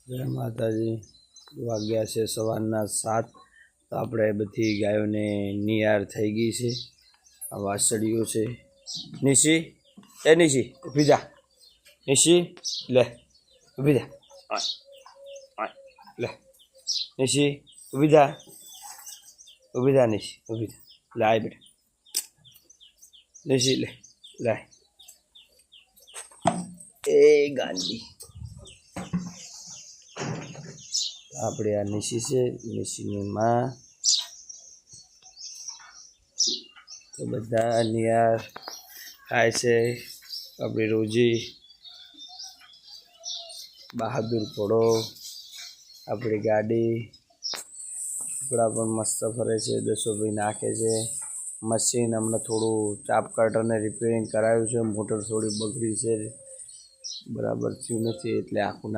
જય માતાજી. વાગ્યા છે સવારના 7. તો આપણે બધી ગાયોને નિયાર થઈ ગઈ છે. આ વાસળીઓ છે. નિશી, એ નિશી ઊભી જા. નિશી લે ઊભી જા. લે નિશી ઊભી જા. ઊભી જા નિશી, ઊભી જા. લે આય બેટા. નિશી લે લાય. એ ગાંડી. આપણે આ નિશી છે, નિશીની માં. તો બધા નિયાર ખાય છે. આપણી રોજી બહાદુર ઘોડો, આપણી ગાડી, ટુકડા પણ મસ્ત ફરે છે. દસોભાઈ નાખે છે. મશીન હમણાં થોડું ચાપ કટરને રિપેરિંગ કરાવ્યું છે. મોટર થોડી બગડી છે, બરાબર થયું નથી એટલે આખું ના